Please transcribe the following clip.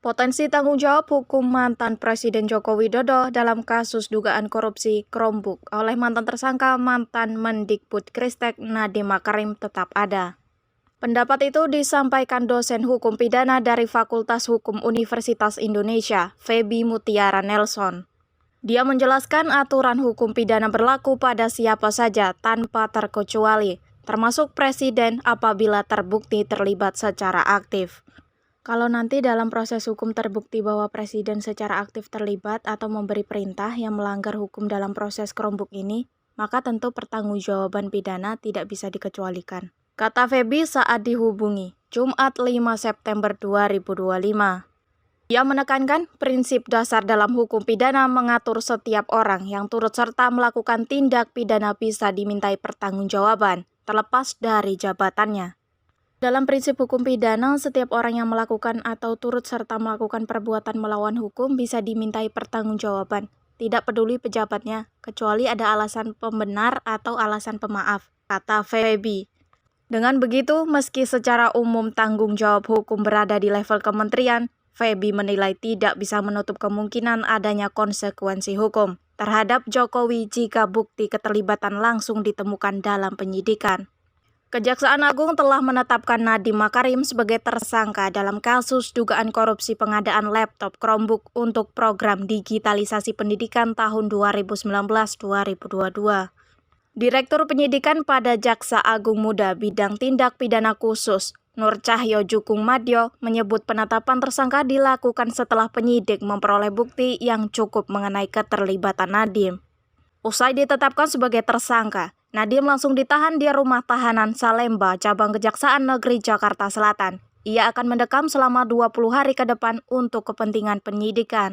Potensi tanggung jawab hukum mantan Presiden Joko Widodo dalam kasus dugaan korupsi Chromebook oleh mantan tersangka mantan Mendikbudristek Nadiem Makarim tetap ada. Pendapat itu disampaikan dosen hukum pidana dari Fakultas Hukum Universitas Indonesia, Feby Mutiara Nelson. Dia menjelaskan aturan hukum pidana berlaku pada siapa saja tanpa terkecuali, termasuk presiden apabila terbukti terlibat secara aktif. Kalau nanti dalam proses hukum terbukti bahwa presiden secara aktif terlibat atau memberi perintah yang melanggar hukum dalam proses Chromebook ini, maka tentu pertanggungjawaban pidana tidak bisa dikecualikan. Kata Feby saat dihubungi, Jumat 5 September 2025. Ia menekankan prinsip dasar dalam hukum pidana mengatur setiap orang yang turut serta melakukan tindak pidana bisa dimintai pertanggungjawaban, terlepas dari jabatannya. Dalam prinsip hukum pidana, setiap orang yang melakukan atau turut serta melakukan perbuatan melawan hukum bisa dimintai pertanggungjawaban, tidak peduli pejabatnya, kecuali ada alasan pembenar atau alasan pemaaf, kata Feby. Dengan begitu, meski secara umum tanggung jawab hukum berada di level kementerian, Feby menilai tidak bisa menutup kemungkinan adanya konsekuensi hukum terhadap Jokowi jika bukti keterlibatan langsung ditemukan dalam penyidikan. Kejaksaan Agung telah menetapkan Nadiem Makarim sebagai tersangka dalam kasus dugaan korupsi pengadaan laptop Chromebook untuk program digitalisasi pendidikan tahun 2019-2022. Direktur Penyidikan pada Jaksa Agung Muda Bidang Tindak Pidana Khusus, Nur Cahyo Jukung Madyo, menyebut penetapan tersangka dilakukan setelah penyidik memperoleh bukti yang cukup mengenai keterlibatan Nadiem. Usai ditetapkan sebagai tersangka, Nadiem langsung ditahan di Rumah Tahanan Salemba, Cabang Kejaksaan Negeri Jakarta Selatan. Ia akan mendekam selama 20 hari ke depan untuk kepentingan penyidikan.